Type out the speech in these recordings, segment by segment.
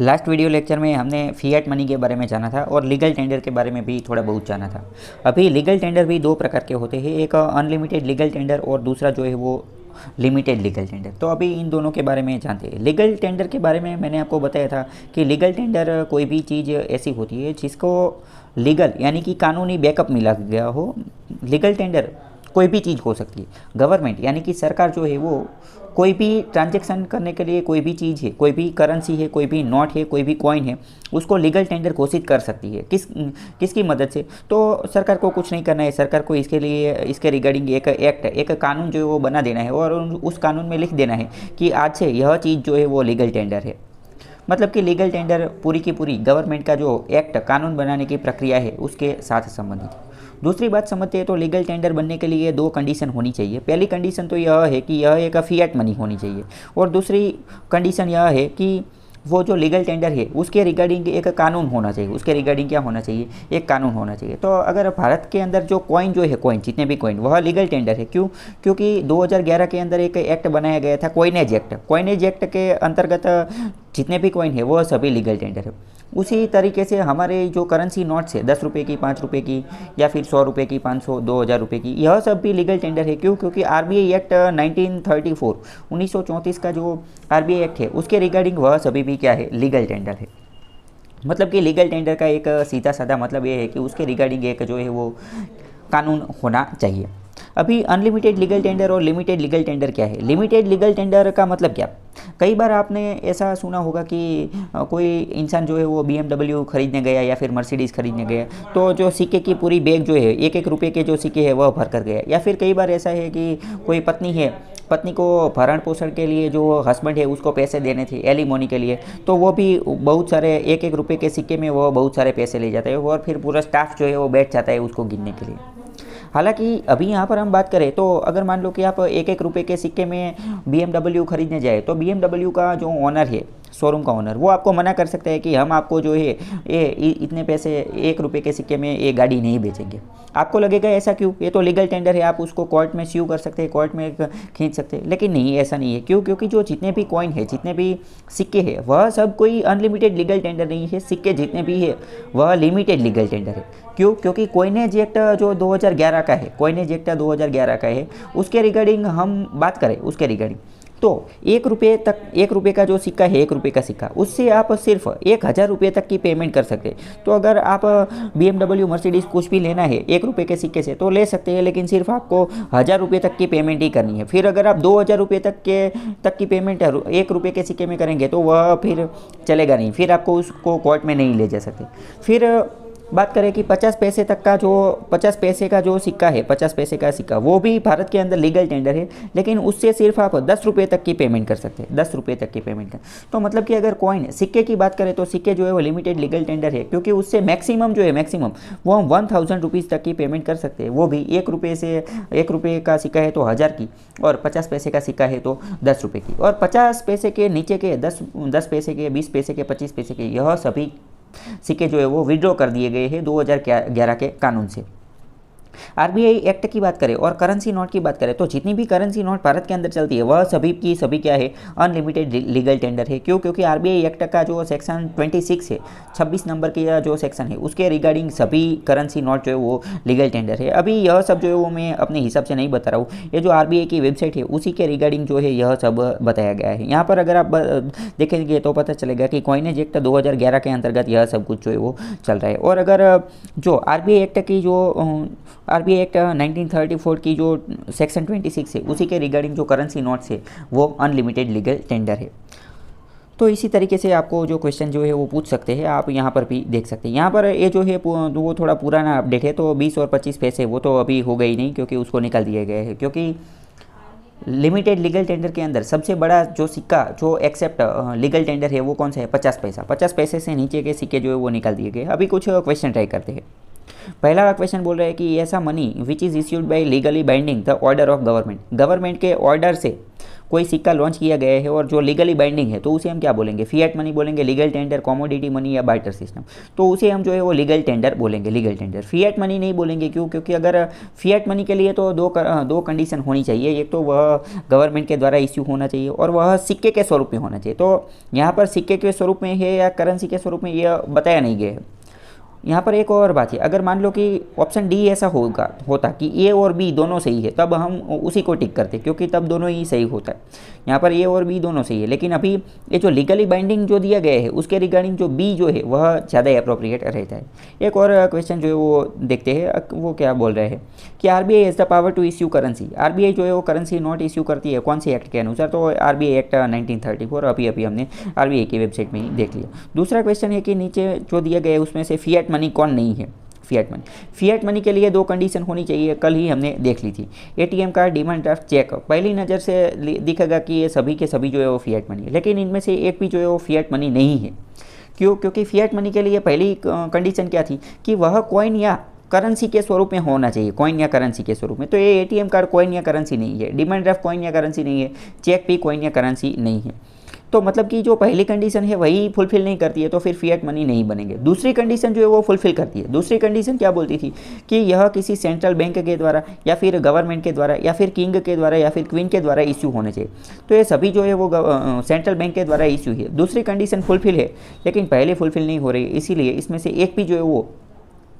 Last video lecture में हमने fiat money के बारे में जाना था और लीगल टेंडर के बारे में भी थोड़ा बहुत जाना था। अभी लीगल टेंडर भी दो प्रकार के होते हैं, एक अनलिमिटेड लीगल टेंडर और दूसरा जो है वो लिमिटेड लीगल टेंडर। तो अभी इन दोनों के बारे में जानते हैं। लीगल टेंडर के बारे में मैंने आपको बताया था कि लीगल टेंडर कोई भी चीज़ ऐसी होती है जिसको लीगल यानी कि कानूनी बैकअप मिला गया हो। लीगल टेंडर कोई भी चीज़ हो सकती है। गवर्नमेंट यानी कि सरकार जो है वो कोई भी ट्रांजैक्शन करने के लिए कोई भी चीज़ है, कोई भी करेंसी है, कोई भी नोट है, कोई भी कॉइन है, उसको लीगल टेंडर घोषित कर सकती है। किसकी मदद से? तो सरकार को कुछ नहीं करना है। सरकार को इसके लिए इसके रिगार्डिंग एक एक्ट, एक कानून जो है वो बना देना है और उस कानून में लिख देना है कि आज से यह चीज़ जो है वो लीगल टेंडर है। मतलब कि लीगल टेंडर पूरी की पूरी गवर्नमेंट का जो एक्ट, कानून बनाने की प्रक्रिया है उसके साथ संबंधित है। दूसरी बात समझते हैं तो लीगल टेंडर बनने के लिए दो कंडीशन होनी चाहिए। पहली कंडीशन तो यह है कि यह एक फिएट मनी होनी चाहिए और दूसरी कंडीशन यह है कि वो जो लीगल टेंडर है उसके रिगार्डिंग एक कानून होना चाहिए। उसके रिगार्डिंग क्या होना चाहिए? एक कानून होना चाहिए। तो अगर भारत के अंदर जो कॉइन जो है, कॉइन जितने भी कॉइन, वह लीगल टेंडर है। क्यों? क्योंकि 2011 के अंदर एक एक्ट बनाया गया था, कॉइनेज एक्ट। कॉइनेज एक्ट के अंतर्गत जितने भी कॉइन है वह सभी लीगल टेंडर है। उसी तरीके से हमारे जो करेंसी नोट्स है, 10 रुपये की, 5 रुपये की, या फिर 100 रुपये की, 500, 2000 रुपये की, यह सब भी लीगल टेंडर है। क्यों? क्योंकि आरबीआई एक्ट 1934 का जो आरबीआई एक्ट है उसके रिगार्डिंग वह सभी भी क्या है? लीगल टेंडर है। मतलब कि लीगल टेंडर का एक सीधा साधा मतलब ये है कि उसके रिगार्डिंग एक जो है वो कानून होना चाहिए। अभी अनलिमिटेड लीगल टेंडर और लिमिटेड लीगल टेंडर क्या है? लिमिटेड लीगल टेंडर का मतलब क्या? कई बार आपने ऐसा सुना होगा कि कोई इंसान जो है वो BMW खरीदने गया या फिर मर्सिडीज़ खरीदने गया, तो जो सिक्के की पूरी बैग जो है, एक एक रुपये के जो सिक्के हैं वह भर कर गया। या फिर कई बार ऐसा है कि कोई पत्नी है, पत्नी को भरण पोषण के लिए जो हस्बैंड है उसको पैसे देने थे एलिमोनी के लिए, तो वो भी बहुत सारे एक एक रुपये के सिक्के में वो बहुत सारे पैसे ले जाता है और फिर पूरा स्टाफ जो है वो बैठ जाता है उसको गिनने के लिए। हालांकि अभी यहाँ पर हम बात करें तो अगर मान लो कि आप एक एक रुपये के सिक्के में BMW खरीदने जाए तो BMW का जो ओनर है, शोरूम का ओनर, वो आपको मना कर सकता है कि हम आपको जो है ये इतने पैसे एक रुपये के सिक्के में ये गाड़ी नहीं बेचेंगे। आपको लगेगा ऐसा क्यों? ये तो लीगल टेंडर है, आप उसको कोर्ट में स्यू कर सकते हैं, कोर्ट में खींच सकते हैं। लेकिन नहीं, ऐसा नहीं है। क्यों? क्योंकि जो जितने भी कॉइन है, जितने भी सिक्के हैं, वह सब कोई अनलिमिटेड लीगल टेंडर नहीं है। सिक्के जितने भी है वह लिमिटेड लीगल टेंडर है। क्यों? क्योंकि कॉइनेज एक्ट जो 2011 का है, कॉइनेज एक्ट 2011 का है, उसके रिगार्डिंग हम बात करें, उसके रिगार्डिंग तो 1 रुपये तक, 1 रुपये का जो सिक्का है, 1 रुपये का सिक्का, उससे आप सिर्फ 1000 रुपये तक की पेमेंट कर सकते हैं। तो अगर आप BMW मर्सिडीज़ कुछ भी लेना है 1 रुपये के सिक्के से तो ले सकते हैं, लेकिन सिर्फ आपको 1000 रुपये तक की पेमेंट ही करनी है। फिर अगर आप 2000 रुपये तक की पेमेंट 1 रुपये के सिक्के में करेंगे तो वह फिर चलेगा नहीं, फिर आपको उसको कोर्ट में नहीं ले जा सकते। फिर बात करें कि 50 पैसे तक का जो 50 पैसे का जो सिक्का है, 50 पैसे का सिक्का, वो भी भारत के अंदर लीगल टेंडर है, लेकिन उससे सिर्फ आप 10 रुपये तक की पेमेंट कर सकते हैं। 10 रुपये तक की पेमेंट कर, तो मतलब कि अगर कॉइन सिक्के की बात करें तो सिक्के जो है वो लिमिटेड लीगल टेंडर है, क्योंकि उससे मैक्सिमम जो है, मैक्सिमम वो हम 1000 रुपीज़ तक की पेमेंट कर सकते हैं। वो भी 1 रुपये से, 1 रुपये का सिक्का है तो 1000 की, और 50 पैसे का सिक्का है तो 10 रुपये की, और 50 पैसे के नीचे के 10 पैसे के, 20 पैसे के, 25 पैसे के, यह सभी सिक्के जो है वो विड्रॉ कर दिए गए हैं 2011 के कानून से। आरबीआई एक्ट की बात करें और करेंसी नोट की बात करें तो जितनी भी करेंसी नोट भारत के अंदर चलती है वह सभी की सभी क्या है? अनलिमिटेड लीगल टेंडर है। क्यों? क्योंकि आरबीआई एक्ट का जो सेक्शन 26 है, 26 नंबर का जो सेक्शन है, उसके रिगार्डिंग सभी करेंसी नोट जो है वो लीगल टेंडर है। अभी यह सब जो है वो मैं अपने हिसाब से नहीं बता रहा हूँ, ये जो आरबीआई की वेबसाइट है उसी के रिगार्डिंग जो है यह सब बताया गया है। यहाँ पर अगर आप देखेंगे तो पता चलेगा कि कॉइनेज एक्ट 2011 के अंतर्गत यह सब कुछ जो है वो चल रहा है। और अगर जो आरबीआई एक्ट की जो आरबीआई एक्ट 1934 की जो सेक्शन 26 है उसी के रिगार्डिंग जो करेंसी नोट्स है वो अनलिमिटेड लीगल टेंडर है। तो इसी तरीके से आपको जो क्वेश्चन जो है वो पूछ सकते हैं, आप यहाँ पर भी देख सकते हैं। यहाँ पर ये जो है वो थोड़ा पुराना अपडेट है, तो 20 और 25 पैसे वो तो अभी हो गई नहीं, क्योंकि उसको निकाल दिया गया है। क्योंकि लिमिटेड लीगल टेंडर के अंदर सबसे बड़ा जो सिक्का जो एक्सेप्ट लीगल टेंडर है वो कौन सा है? 50 पैसा। 50 पैसे से नीचे के सिक्के जो है वो निकाल दिए गए। अभी कुछ क्वेश्चन ट्राई करते हैं। पहला क्वेश्चन बोल रहा है कि ऐसा money which is issued by legally binding the order of government, government के ऑर्डर से कोई सिक्का लॉन्च किया गया है और जो लीगली बाइंडिंग है तो उसे हम क्या बोलेंगे, फिएट मनी बोलेंगे, लीगल टेंडर, कमोडिटी मनी या बार्टर सिस्टम, तो उसे हम जो है वो लीगल टेंडर बोलेंगे, लीगल टेंडर। फिएट मनी नहीं बोलेंगे, क्यों? क्योंकि अगर फिएट मनी के लिए तो दो कंडीशन होनी चाहिए, एक तो वह गवर्नमेंट के द्वारा इश्यू होना चाहिए और वह सिक्के के स्वरूप में होना चाहिए। तो यहाँ पर सिक्के के स्वरूप में है या करेंसी के स्वरूप में, यह बताया नहीं गया है। यहाँ पर एक और बात है, अगर मान लो कि ऑप्शन डी ऐसा होता कि ए और बी दोनों सही है, तब हम उसी को टिक करते, क्योंकि तब दोनों ही सही होता है। यहाँ पर ए और बी दोनों सही है, लेकिन अभी ये जो लीगली बाइंडिंग जो दिया गया है उसके रिगार्डिंग जो बी जो है वह ज़्यादा अप्रोप्रिएट रहता है। एक और क्वेश्चन जो है वो देखते हैं, वो क्या बोल रहे हैं कि RBI has the power to issue currency. RBI जो है वो करेंसी नोट इश्यू करती है कौन सी एक्ट के अनुसार, तो आरबीआई एक्ट 1934, अभी हमने आरबीआई की वेबसाइट में ही देख लिया। दूसरा क्वेश्चन है कि नीचे जो दिया गया है उसमें से फिएट मनी कौन नहीं है। फिएट मनी के लिए दो कंडीशन होनी चाहिए, कल ही हमने देख ली थी। ATM card, demand draft, cheque, पहली नज़र से दिखेगा कि ये सभी के सभी जो है वो फिएट मनी है, लेकिन इनमें से एक भी जो है वो फिएट मनी नहीं है। क्यों? क्योंकि फिएट मनी के लिए पहली कंडीशन क्या थी कि वह कॉइन या करेंसी के स्वरूप में होना चाहिए, कॉइन या करेंसी के स्वरूप में। तो ये एटीएम कार्ड कॉइन या करेंसी नहीं है, डिमांड ड्राफ्ट कॉइन या करेंसी नहीं है, चेक भी कॉइन या करेंसी नहीं है। तो मतलब कि जो पहली कंडीशन है वही फुलफिल नहीं करती है, तो फिर फिएट मनी नहीं बनेंगे। दूसरी कंडीशन जो है वो फुलफिल करती है। दूसरी कंडीशन क्या बोलती थी कि यह किसी सेंट्रल बैंक के द्वारा या फिर गवर्नमेंट के द्वारा या फिर किंग के द्वारा या फिर क्वीन के द्वारा इश्यू होने चाहिए। तो ये सभी जो है वो सेंट्रल बैंक के द्वारा इश्यू है। दूसरी कंडीशन फुलफिल है, लेकिन पहले फुलफिल नहीं हो रही, इसीलिए इसमें से एक भी जो है वो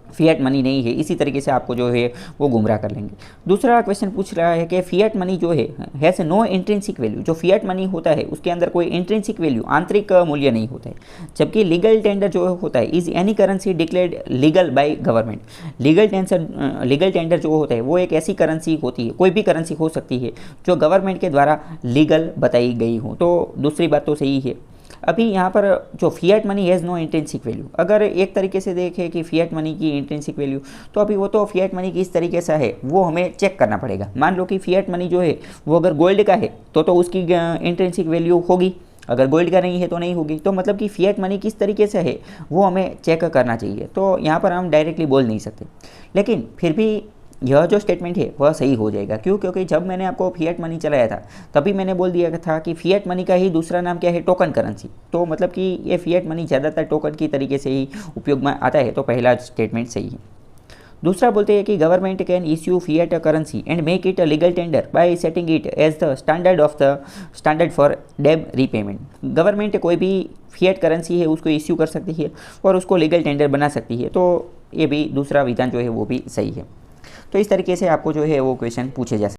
फिएट मनी नहीं है। इसी तरीके से आपको जो है वो गुमराह कर लेंगे। दूसरा क्वेश्चन पूछ रहा है कि फिएट मनी जो है हैज़ नो इंट्रिंसिक वैल्यू। जो फिएट मनी होता है उसके अंदर कोई इंट्रिंसिक वैल्यू, आंतरिक मूल्य नहीं होता है। जबकि लीगल टेंडर जो होता है is any currency declared legal by government. Legal tender जो होता है वो एक ऐसी करेंसी होती है, कोई भी करेंसी हो सकती है जो गवर्नमेंट के द्वारा लीगल बताई गई हो। तो दूसरी बात तो सही है। अभी यहाँ पर जो fiat money has no intrinsic value, अगर एक तरीके से देखें कि फिएट मनी की इंट्रिंसिक वैल्यू, तो अभी वो तो फिएट मनी किस तरीके से है वो हमें चेक करना पड़ेगा। मान लो कि फिएट मनी जो है वो अगर गोल्ड का है तो उसकी इंट्रिंसिक वैल्यू होगी, अगर गोल्ड का नहीं है तो नहीं होगी। तो मतलब कि फिएट मनी किस तरीके से है वो हमें चेक करना चाहिए। तो यहाँ पर हम डायरेक्टली बोल नहीं सकते, लेकिन फिर भी यह जो स्टेटमेंट है वह सही हो जाएगा। क्यों? क्योंकि जब मैंने आपको फिएट मनी चलाया था तभी मैंने बोल दिया था कि फिएट मनी का ही दूसरा नाम क्या है, टोकन करेंसी। तो मतलब कि ये फिएट मनी ज़्यादातर टोकन की तरीके से ही उपयोग में आता है, तो पहला स्टेटमेंट सही है। दूसरा बोलते हैं कि government can issue fiat currency and make it a legal tender by setting it as the standard for debt repayment. Government कोई भी फिएट करेंसी है उसको इश्यू कर सकती है और उसको लीगल टेंडर बना सकती है। तो ये भी दूसरा विधान जो है वो भी सही है। तो इस तरीके से आपको जो है वो क्वेश्चन पूछे जा सकते हैं।